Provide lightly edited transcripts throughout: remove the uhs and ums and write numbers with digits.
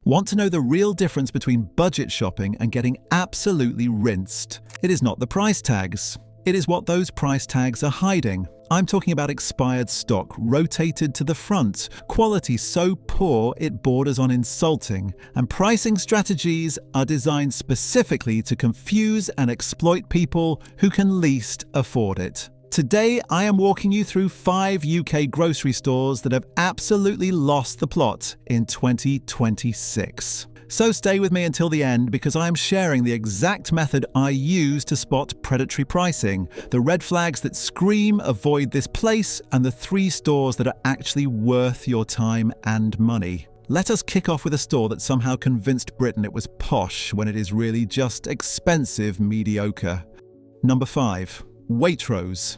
Want to know the real difference between budget shopping and getting absolutely rinsed? It is not the price tags. It is what those price tags are hiding. I'm talking about expired stock rotated to the front, quality so poor it borders on insulting, and pricing strategies are designed specifically to confuse and exploit people who can least afford it. Today, I am walking you through 5 UK grocery stores that have absolutely lost the plot in 2026. So stay with me until the end because I am sharing the exact method I use to spot predatory pricing, the red flags that scream avoid this place, and the 3 stores that are actually worth your time and money. Let us kick off with a store that somehow convinced Britain it was posh when it is really just expensive mediocre. Number 5. Waitrose.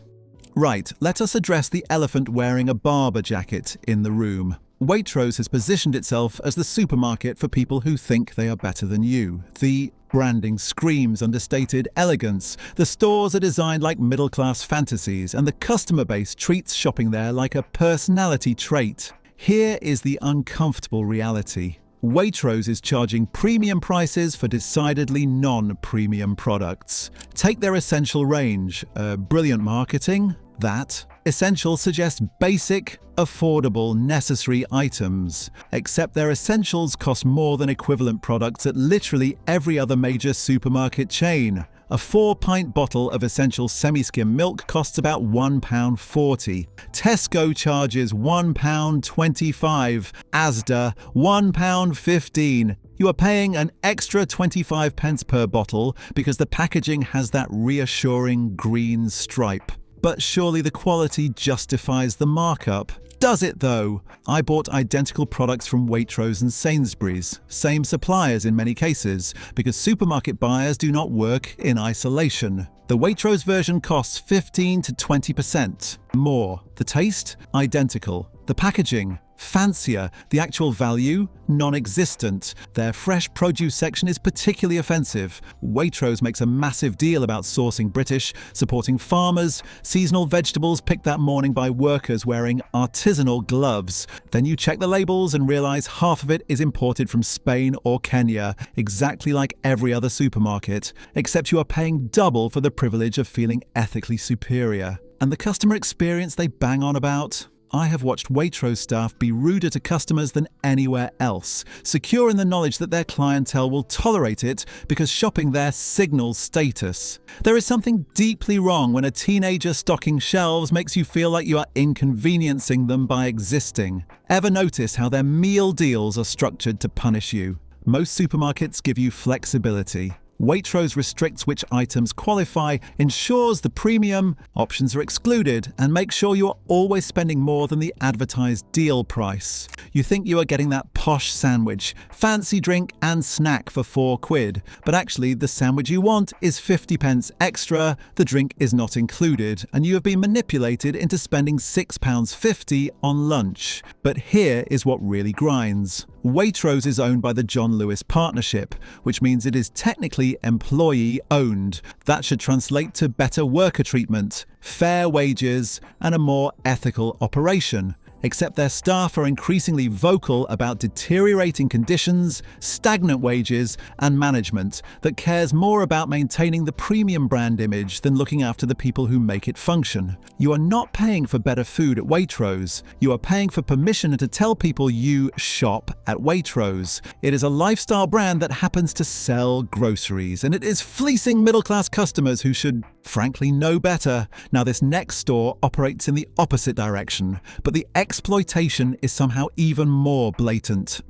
Right, let us address the elephant wearing a barber jacket in the room. Waitrose has positioned itself as the supermarket for people who think they are better than you. The branding screams understated elegance. The stores are designed like middle-class fantasies, and the customer base treats shopping there like a personality trait. Here is the uncomfortable reality. Waitrose is charging premium prices for decidedly non-premium products. Take their Essential range. Brilliant marketing? That. Essentials suggest basic, affordable, necessary items. Except their Essentials cost more than equivalent products at literally every other major supermarket chain. A 4-pint bottle of Essential semi-skim milk costs about £1.40. Tesco charges £1.25. Asda £1.15. You are paying an extra 25 pence per bottle because the packaging has that reassuring green stripe. But surely the quality justifies the markup. Does it though? I bought identical products from Waitrose and Sainsbury's, same suppliers in many cases, because supermarket buyers do not work in isolation. The Waitrose version costs 15 to 20% more. The taste? Identical. The packaging? Fancier. The actual value? Non-existent. Their fresh produce section is particularly offensive. Waitrose makes a massive deal about sourcing British, supporting farmers, seasonal vegetables picked that morning by workers wearing artisanal gloves. Then you check the labels and realise half of it is imported from Spain or Kenya, exactly like every other supermarket, except you are paying double for the privilege of feeling ethically superior. And the customer experience they bang on about? I have watched Waitrose staff be ruder to customers than anywhere else, secure in the knowledge that their clientele will tolerate it because shopping there signals status. There is something deeply wrong when a teenager stocking shelves makes you feel like you are inconveniencing them by existing. Ever notice how their meal deals are structured to punish you? Most supermarkets give you flexibility. Waitrose restricts which items qualify, ensures the premium options are excluded, and makes sure you are always spending more than the advertised deal price. You think you are getting that posh sandwich, fancy drink and snack for £4, but actually the sandwich you want is 50 pence extra, the drink is not included, and you have been manipulated into spending £6.50 on lunch. But here is what really grinds. Waitrose is owned by the John Lewis Partnership, which means it is technically employee-owned. That should translate to better worker treatment, fair wages, and a more ethical operation. Except their staff are increasingly vocal about deteriorating conditions, stagnant wages, and management that cares more about maintaining the premium brand image than looking after the people who make it function. You are not paying for better food at Waitrose. You are paying for permission to tell people you shop at Waitrose. It is a lifestyle brand that happens to sell groceries, and it is fleecing middle-class customers who should, frankly, know better. Now, this next store operates in the opposite direction, but the exploitation is somehow even more blatant.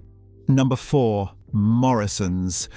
Number 4. Morrisons.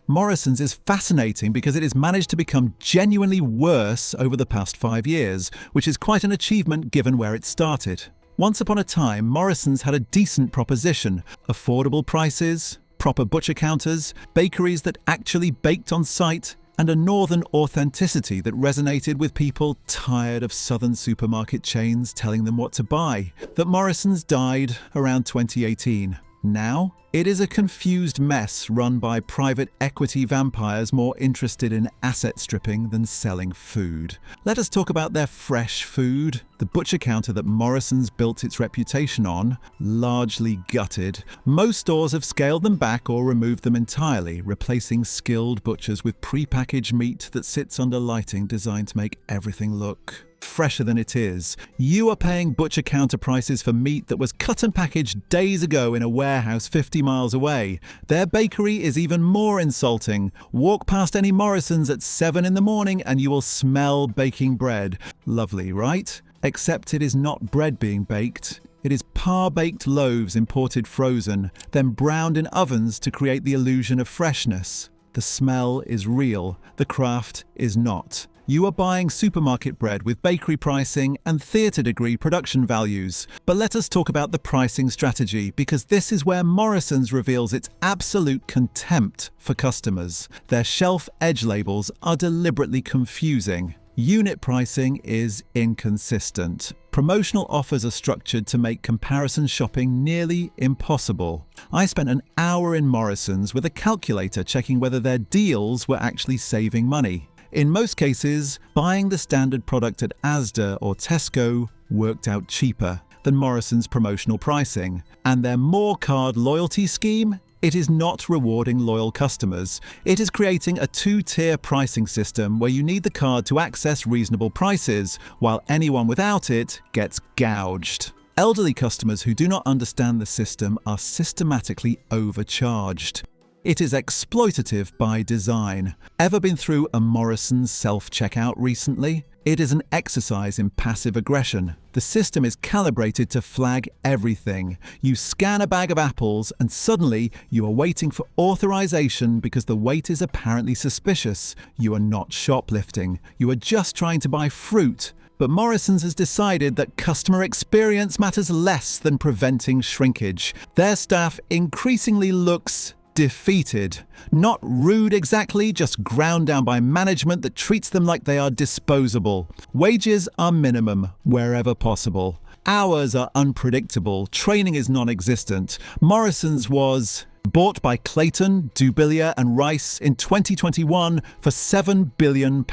Morrisons is fascinating because it has managed to become genuinely worse over the past 5 years, which is quite an achievement given where it started. Once upon a time, Morrisons had a decent proposition: affordable prices, proper butcher counters, bakeries that actually baked on site, and a northern authenticity that resonated with people tired of southern supermarket chains telling them what to buy. That Morrisons died around 2018. Now, it is a confused mess run by private equity vampires more interested in asset stripping than selling food. Let us talk about their fresh food. The butcher counter that Morrisons built its reputation on, largely gutted. Most stores have scaled them back or removed them entirely, replacing skilled butchers with pre-packaged meat that sits under lighting designed to make everything look fresher than it is. You are paying butcher counter prices for meat that was cut and packaged days ago in a warehouse 50 miles away. Their bakery is even more insulting. Walk past any Morrisons at 7 in the morning and you will smell baking bread. Lovely, right? Except it is not bread being baked. It is par-baked loaves imported frozen, then browned in ovens to create the illusion of freshness. The smell is real, the craft is not. You are buying supermarket bread with bakery pricing and theatre degree production values. But let us talk about the pricing strategy, because this is where Morrisons reveals its absolute contempt for customers. Their shelf edge labels are deliberately confusing. Unit pricing is inconsistent. Promotional offers are structured to make comparison shopping nearly impossible. I spent an hour in Morrisons with a calculator checking whether their deals were actually saving money. In most cases, buying the standard product at Asda or Tesco worked out cheaper than Morrisons' promotional pricing. And their More Card loyalty scheme? It is not rewarding loyal customers. It is creating a two-tier pricing system where you need the card to access reasonable prices, while anyone without it gets gouged. Elderly customers who do not understand the system are systematically overcharged. It is exploitative by design. Ever been through a Morrisons self-checkout recently? It is an exercise in passive aggression. The system is calibrated to flag everything. You scan a bag of apples and suddenly you are waiting for authorization because the weight is apparently suspicious. You are not shoplifting. You are just trying to buy fruit. But Morrisons has decided that customer experience matters less than preventing shrinkage. Their staff increasingly looks defeated. Not rude exactly, just ground down by management that treats them like they are disposable. Wages are minimum wherever possible. Hours are unpredictable. Training is non-existent. Morrisons was bought by Clayton, Dubilier and Rice in 2021 for £7 billion.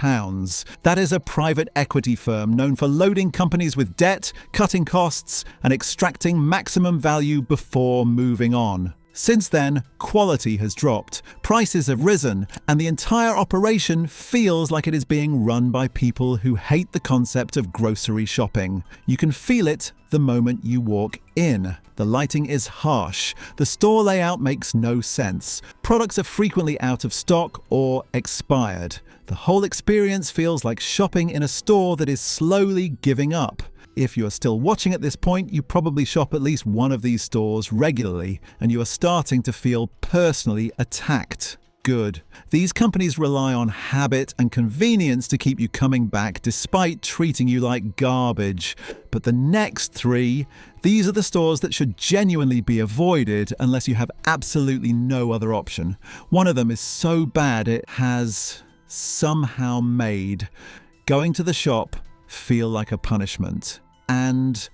That is a private equity firm known for loading companies with debt, cutting costs and extracting maximum value before moving on. Since then, quality has dropped, prices have risen, and the entire operation feels like it is being run by people who hate the concept of grocery shopping. You can feel it the moment you walk in. The lighting is harsh. The store layout makes no sense. Products are frequently out of stock or expired. The whole experience feels like shopping in a store that is slowly giving up. If you are still watching at this point, you probably shop at least one of these stores regularly, and you are starting to feel personally attacked. Good. These companies rely on habit and convenience to keep you coming back despite treating you like garbage. But the next three, these are the stores that should genuinely be avoided unless you have absolutely no other option. One of them is so bad it has somehow made going to the shop feel like a punishment. And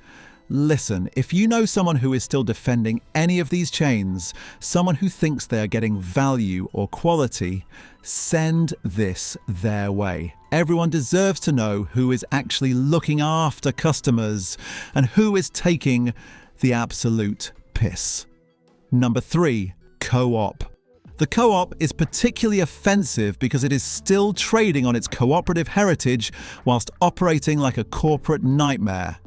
listen, if you know someone who is still defending any of these chains, someone who thinks they are getting value or quality, send this their way. Everyone deserves to know who is actually looking after customers and who is taking the absolute piss. Number 3, Co-op. The Co-op is particularly offensive because it is still trading on its cooperative heritage whilst operating like a corporate nightmare.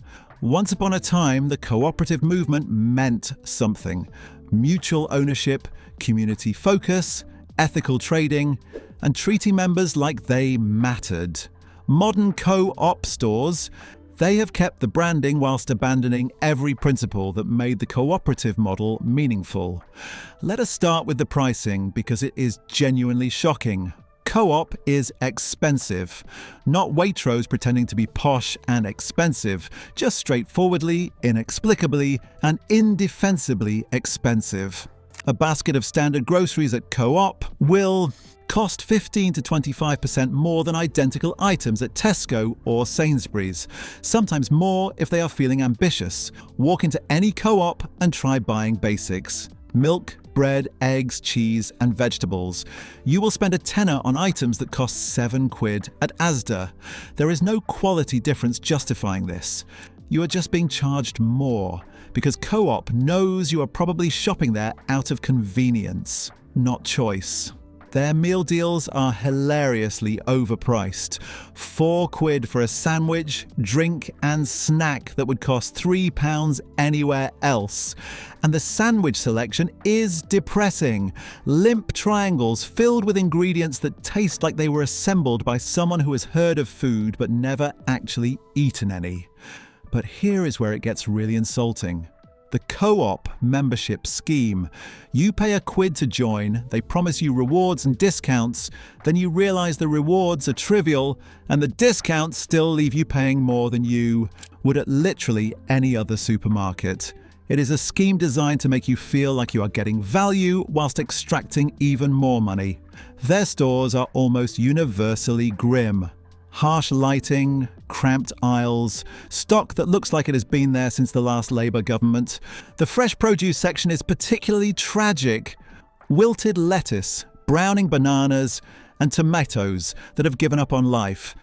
Once upon a time, the cooperative movement meant something. Mutual ownership, community focus, ethical trading, and treating members like they mattered. Modern Co-op stores, they have kept the branding whilst abandoning every principle that made the cooperative model meaningful. Let us start with the pricing because it is genuinely shocking. Co-op is expensive. Not Waitrose pretending to be posh and expensive, just straightforwardly, inexplicably, and indefensibly expensive. A basket of standard groceries at Co-op will cost 15 to 25% more than identical items at Tesco or Sainsbury's. Sometimes more if they are feeling ambitious. Walk into any Co-op and try buying basics. milk, bread, eggs, cheese, and vegetables. You will spend a tenner on items that cost £7 at Asda. There is no quality difference justifying this. You are just being charged more because Co-op knows you are probably shopping there out of convenience, not choice. Their meal deals are hilariously overpriced. £4 for a sandwich, drink and snack that would cost £3 anywhere else. And the sandwich selection is depressing. Limp triangles filled with ingredients that taste like they were assembled by someone who has heard of food but never actually eaten any. But here is where it gets really insulting. The Co-op membership scheme. You pay £1 to join, they promise you rewards and discounts, then you realise the rewards are trivial and the discounts still leave you paying more than you would at literally any other supermarket. It is a scheme designed to make you feel like you are getting value whilst extracting even more money. Their stores are almost universally grim. Harsh lighting, cramped aisles, stock that looks like it has been there since the last Labour government. The fresh produce section is particularly tragic. Wilted lettuce, browning bananas, and tomatoes that have given up on life.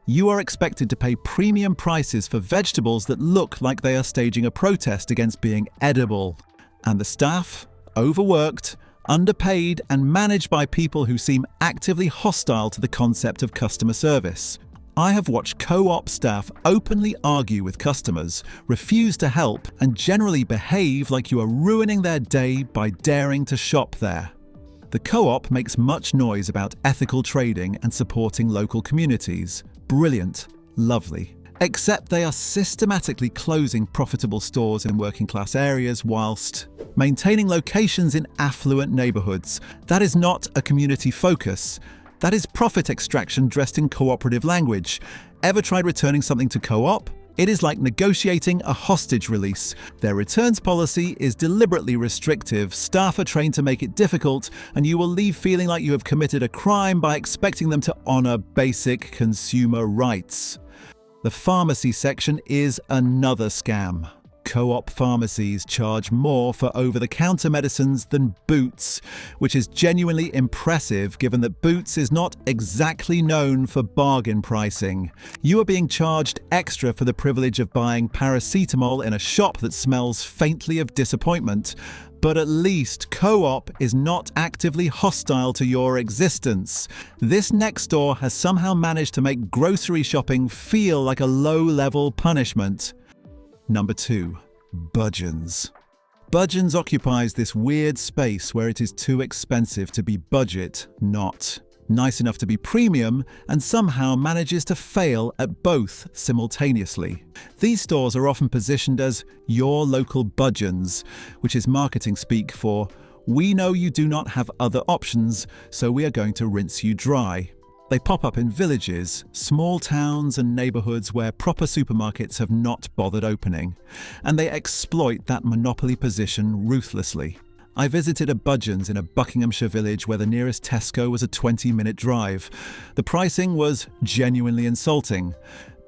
You are expected to pay premium prices for vegetables that look like they are staging a protest against being edible. And the staff, overworked, underpaid and managed by people who seem actively hostile to the concept of customer service. I have watched Co-op staff openly argue with customers, refuse to help, and generally behave like you are ruining their day by daring to shop there. The Co-op makes much noise about ethical trading and supporting local communities. Brilliant, lovely. Except they are systematically closing profitable stores in working class areas whilst maintaining locations in affluent neighbourhoods. That is not a community focus. That is profit extraction dressed in cooperative language. Ever tried returning something to Co-op? It is like negotiating a hostage release. Their returns policy is deliberately restrictive, staff are trained to make it difficult, and you will leave feeling like you have committed a crime by expecting them to honour basic consumer rights. The pharmacy section is another scam. Co-op pharmacies charge more for over-the-counter medicines than Boots, which is genuinely impressive given that Boots is not exactly known for bargain pricing. You are being charged extra for the privilege of buying paracetamol in a shop that smells faintly of disappointment, but at least Co-op is not actively hostile to your existence. This next door has somehow managed to make grocery shopping feel like a low-level punishment. Number 2. Budgens. Budgens occupies this weird space where it is too expensive to be budget, not nice enough to be premium, and somehow manages to fail at both simultaneously. These stores are often positioned as your local Budgens, which is marketing speak for, we know you do not have other options, so we are going to rinse you dry. They pop up in villages, small towns and neighbourhoods where proper supermarkets have not bothered opening, and they exploit that monopoly position ruthlessly. I visited a Budgens in a Buckinghamshire village where the nearest Tesco was a 20-minute drive. The pricing was genuinely insulting.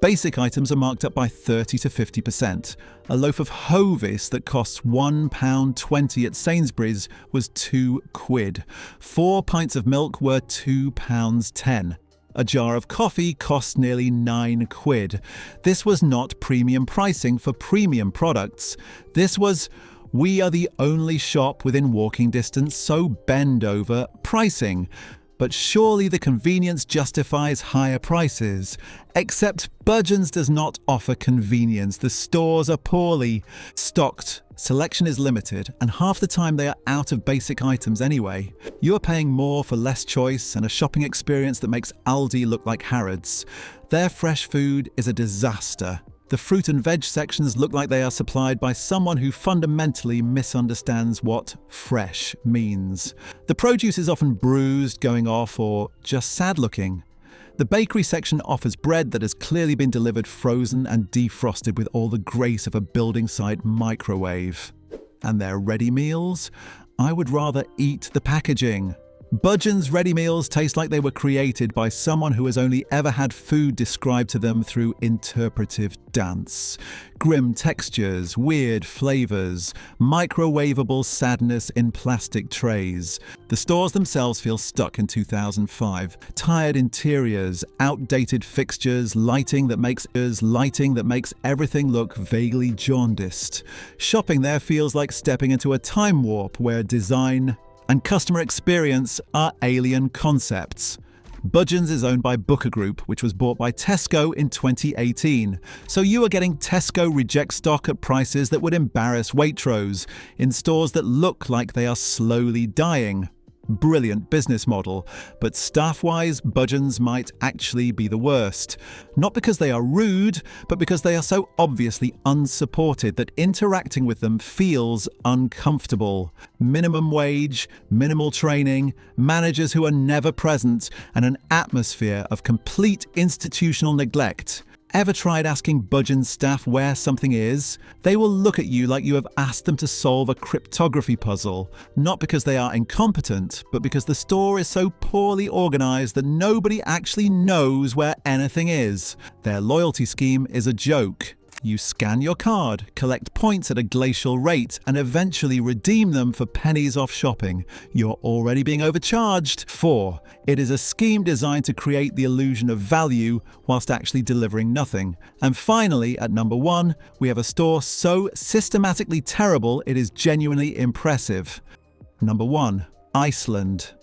Basic items are marked up by 30 to 50%. A loaf of Hovis that costs £1.20 at Sainsbury's was £2. 4 pints of milk were £2.10. A jar of coffee cost nearly £9. This was not premium pricing for premium products. This was, we are the only shop within walking distance, so bend over pricing. But surely the convenience justifies higher prices. Except Budgens does not offer convenience. The stores are poorly stocked, selection is limited, and half the time they are out of basic items anyway. You are paying more for less choice and a shopping experience that makes Aldi look like Harrods. Their fresh food is a disaster. The fruit and veg sections look like they are supplied by someone who fundamentally misunderstands what fresh means. The produce is often bruised, going off, or just sad looking. The bakery section offers bread that has clearly been delivered frozen and defrosted with all the grace of a building site microwave. And their ready meals? I would rather eat the packaging. Budgens ready meals taste like they were created by someone who has only ever had food described to them through interpretive dance. Grim textures, weird flavors, microwavable sadness in plastic trays. The stores themselves feel stuck in 2005. Tired interiors, outdated fixtures, lighting that makes everything look vaguely jaundiced. Shopping there feels like stepping into a time warp where design and customer experience are alien concepts. Budgens is owned by Booker Group, which was bought by Tesco in 2018. So you are getting Tesco reject stock at prices that would embarrass Waitrose, in stores that look like they are slowly dying. Brilliant business model, but staff-wise, Budgens might actually be the worst. Not because they are rude, but because they are so obviously unsupported that interacting with them feels uncomfortable. Minimum wage, minimal training, managers who are never present, and an atmosphere of complete institutional neglect. Ever tried asking Budgens staff where something is? They will look at you like you have asked them to solve a cryptography puzzle, not because they are incompetent, but because the store is so poorly organised that nobody actually knows where anything is. Their loyalty scheme is a joke. You scan your card, collect points at a glacial rate, and eventually redeem them for pennies off shopping. You're already being overcharged. 4. It is a scheme designed to create the illusion of value whilst actually delivering nothing. And finally, at number 1, we have a store so systematically terrible it is genuinely impressive. Number 1. Iceland.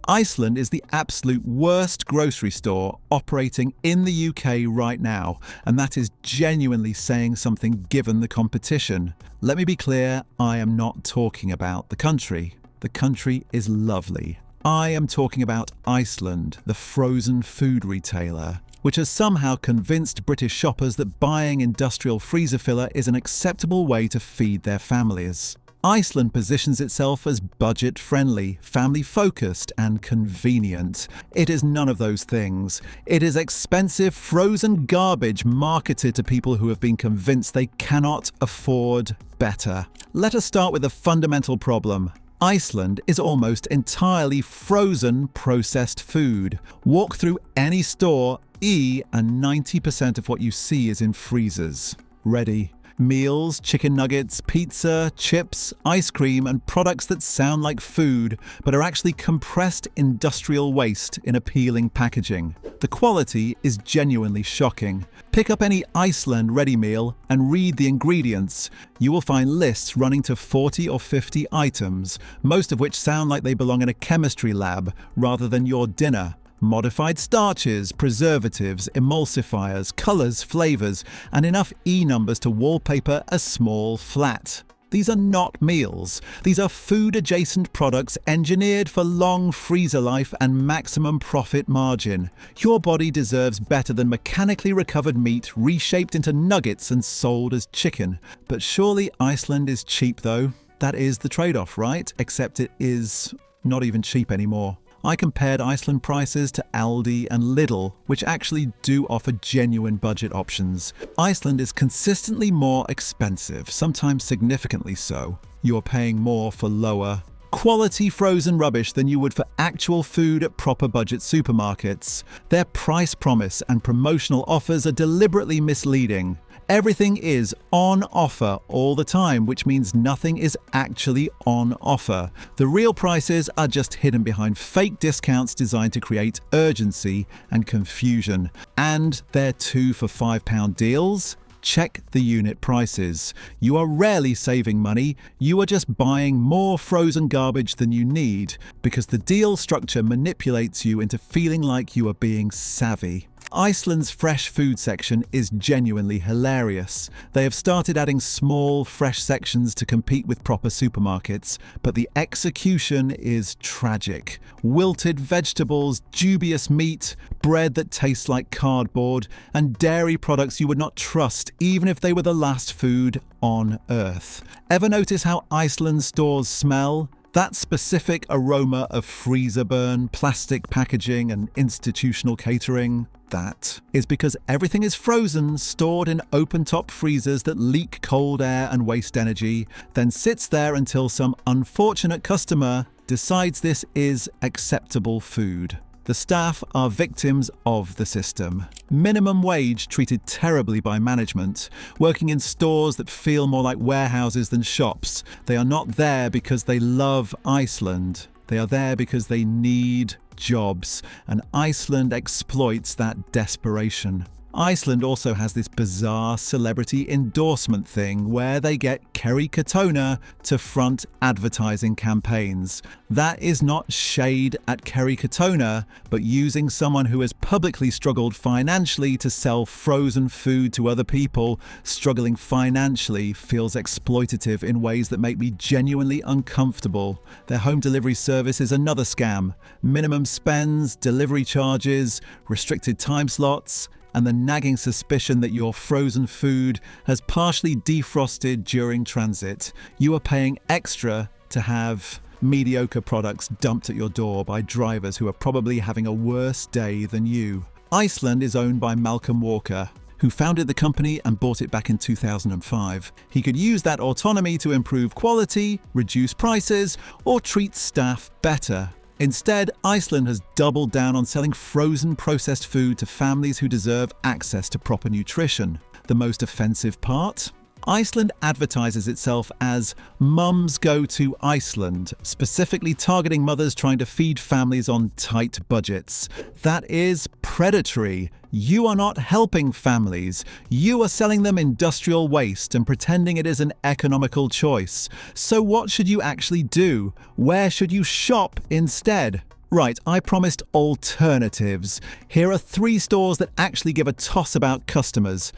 Iceland is the absolute worst grocery store operating in the UK right now, and that is genuinely saying something given the competition. Let me be clear, I am not talking about the country. The country is lovely. I am talking about Iceland, the frozen food retailer, which has somehow convinced British shoppers that buying industrial freezer filler is an acceptable way to feed their families. Iceland positions itself as budget-friendly, family-focused, and convenient. It is none of those things. It is expensive, frozen garbage marketed to people who have been convinced they cannot afford better. Let us start with a fundamental problem. Iceland is almost entirely frozen processed food. Walk through any store, and 90% of what you see is in freezers. Ready. Meals, chicken nuggets, pizza, chips, ice cream, and products that sound like food, but are actually compressed industrial waste in appealing packaging. The quality is genuinely shocking. Pick up any Iceland ready meal and read the ingredients. You will find lists running to 40 or 50 items, most of which sound like they belong in a chemistry lab rather than your dinner. Modified starches, preservatives, emulsifiers, colours, flavours, and enough E-numbers to wallpaper a small flat. These are not meals. These are food-adjacent products engineered for long freezer life and maximum profit margin. Your body deserves better than mechanically recovered meat reshaped into nuggets and sold as chicken. But surely Iceland is cheap though. That is the trade-off, right? Except it is not even cheap anymore. I compared Iceland prices to Aldi and Lidl, which actually do offer genuine budget options. Iceland is consistently more expensive, sometimes significantly so. You're paying more for lower quality frozen rubbish than you would for actual food at proper budget supermarkets. Their price promise and promotional offers are deliberately misleading. Everything is on offer all the time, which means nothing is actually on offer. The real prices are just hidden behind fake discounts designed to create urgency and confusion. And they're 2 for £5 deals. Check the unit prices. You are rarely saving money, you are just buying more frozen garbage than you need, because the deal structure manipulates you into feeling like you are being savvy. Iceland's fresh food section is genuinely hilarious. They have started adding small, fresh sections to compete with proper supermarkets, but the execution is tragic. Wilted vegetables, dubious meat, bread that tastes like cardboard, and dairy products you would not trust even if they were the last food on Earth. Ever notice how Iceland stores smell? That specific aroma of freezer burn, plastic packaging, and institutional catering? that is because everything is frozen, stored in open-top freezers that leak cold air and waste energy, then sits there until some unfortunate customer decides this is acceptable food. The staff are victims of the system. Minimum wage treated terribly by management, working in stores that feel more like warehouses than shops. They are not there because they love Iceland. They are there because they need jobs, and Iceland exploits that desperation. Iceland also has this bizarre celebrity endorsement thing where they get Kerry Katona to front advertising campaigns. That is not shade at Kerry Katona, but using someone who has publicly struggled financially to sell frozen food to other people struggling financially feels exploitative in ways that make me genuinely uncomfortable. Their home delivery service is another scam. Minimum spends, delivery charges, restricted time slots, and the nagging suspicion that your frozen food has partially defrosted during transit. You are paying extra to have mediocre products dumped at your door by drivers who are probably having a worse day than you. Iceland is owned by Malcolm Walker, who founded the company and bought it back in 2005. He could use that autonomy to improve quality, reduce prices, or treat staff better. Instead, Iceland has doubled down on selling frozen processed food to families who deserve access to proper nutrition. The most offensive part? Iceland advertises itself as Mums Go to Iceland, specifically targeting mothers trying to feed families on tight budgets. That is predatory. You are not helping families. You are selling them industrial waste and pretending it is an economical choice. So what should you actually do? Where should you shop instead? Right, I promised alternatives. Here are 3 stores that actually give a toss about customers.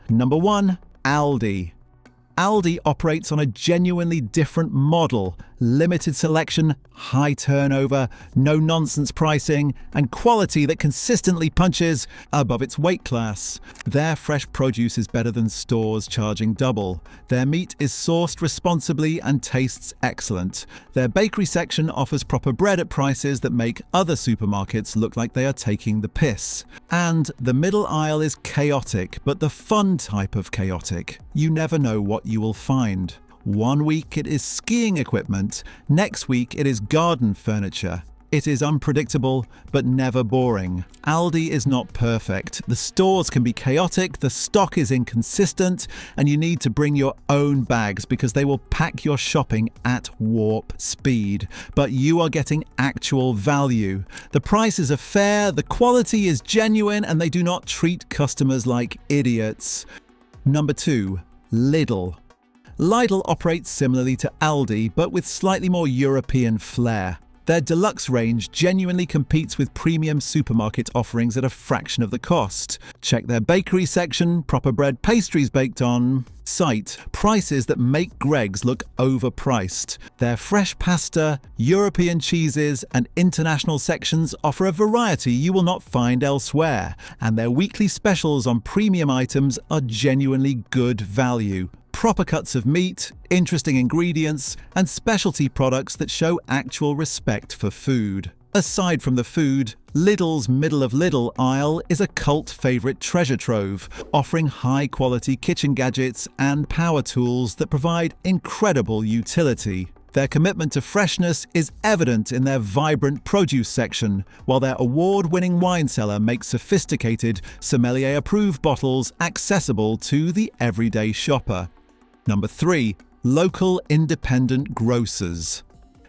Number 1, Aldi. Aldi operates on a genuinely different model. Limited selection, high turnover, no-nonsense pricing, and quality that consistently punches above its weight class. Their fresh produce is better than stores charging double. Their meat is sourced responsibly and tastes excellent. Their bakery section offers proper bread at prices that make other supermarkets look like they are taking the piss. And the middle aisle is chaotic, but the fun type of chaotic. You never know what you will find. One week it is skiing equipment, next week it is garden furniture. It is unpredictable, but never boring. Aldi is not perfect. The stores can be chaotic, the stock is inconsistent, and you need to bring your own bags because they will pack your shopping at warp speed. But you are getting actual value. The prices are fair, the quality is genuine, and they do not treat customers like idiots. Number 2, Lidl. Lidl operates similarly to Aldi, but with slightly more European flair. Their deluxe range genuinely competes with premium supermarket offerings at a fraction of the cost. Check their bakery section, proper bread pastries baked on site, prices that make Greggs look overpriced. Their fresh pasta, European cheeses, and international sections offer a variety you will not find elsewhere, and their weekly specials on premium items are genuinely good value. Proper cuts of meat, interesting ingredients, and specialty products that show actual respect for food. Aside from the food, Lidl's middle of Lidl aisle is a cult favourite treasure trove, offering high-quality kitchen gadgets and power tools that provide incredible utility. Their commitment to freshness is evident in their vibrant produce section, while their award-winning wine cellar makes sophisticated, sommelier-approved bottles accessible to the everyday shopper. Number 3, local independent grocers.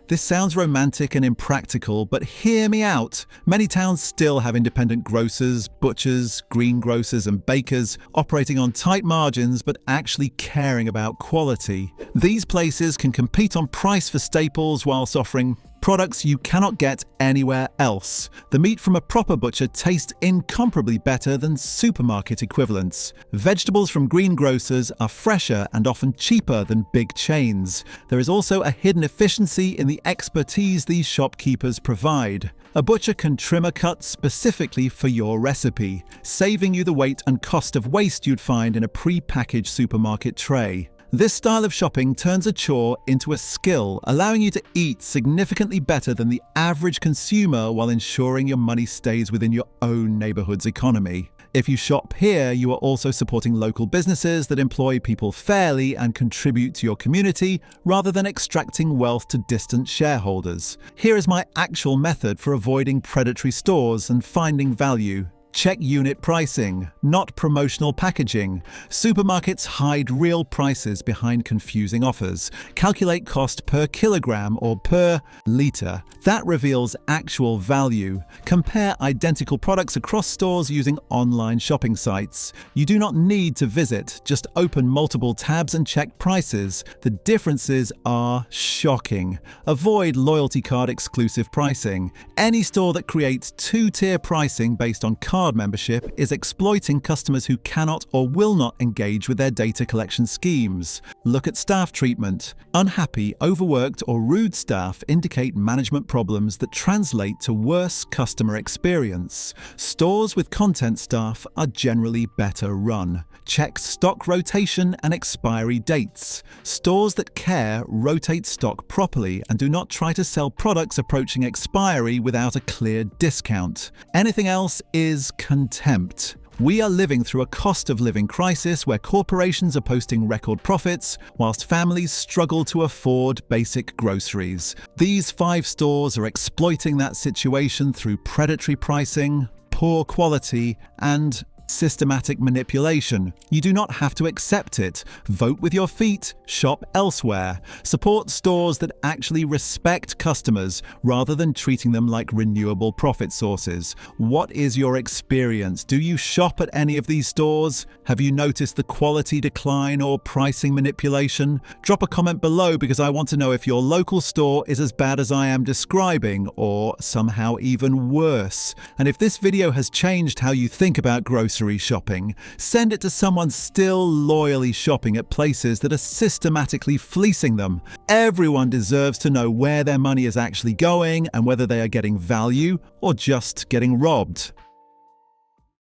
This sounds romantic and impractical, but hear me out. Many towns still have independent grocers, butchers, greengrocers, and bakers operating on tight margins but actually caring about quality. These places can compete on price for staples whilst offering products you cannot get anywhere else. The meat from a proper butcher tastes incomparably better than supermarket equivalents. Vegetables from greengrocers are fresher and often cheaper than big chains. There is also a hidden efficiency in the expertise these shopkeepers provide. A butcher can trim a cut specifically for your recipe, saving you the weight and cost of waste you'd find in a pre-packaged supermarket tray. This style of shopping turns a chore into a skill, allowing you to eat significantly better than the average consumer while ensuring your money stays within your own neighborhood's economy. If you shop here, you are also supporting local businesses that employ people fairly and contribute to your community rather than extracting wealth to distant shareholders. Here is my actual method for avoiding predatory stores and finding value. Check unit pricing, not promotional packaging. Supermarkets hide real prices behind confusing offers. Calculate cost per kilogram or per litre. That reveals actual value. Compare identical products across stores using online shopping sites. You do not need to visit, just open multiple tabs and check prices. The differences are shocking. Avoid loyalty card exclusive pricing. Any store that creates two-tier pricing based on card membership is exploiting customers who cannot or will not engage with their data collection schemes. Look at staff treatment. Unhappy, overworked, or rude staff indicate management problems that translate to worse customer experience. Stores with content staff are generally better run. Check stock rotation and expiry dates. Stores that care rotate stock properly and do not try to sell products approaching expiry without a clear discount. Anything else is contempt. We are living through a cost of living crisis where corporations are posting record profits whilst families struggle to afford basic groceries. These 5 stores are exploiting that situation through predatory pricing, poor quality, and systematic manipulation. You do not have to accept it. Vote with your feet, shop elsewhere. Support stores that actually respect customers rather than treating them like renewable profit sources. What is your experience? Do you shop at any of these stores? Have you noticed the quality decline or pricing manipulation? Drop a comment below because I want to know if your local store is as bad as I am describing or somehow even worse. And if this video has changed how you think about grocery shopping, send it to someone still loyally shopping at places that are systematically fleecing them. Everyone deserves to know where their money is actually going and whether they are getting value or just getting robbed.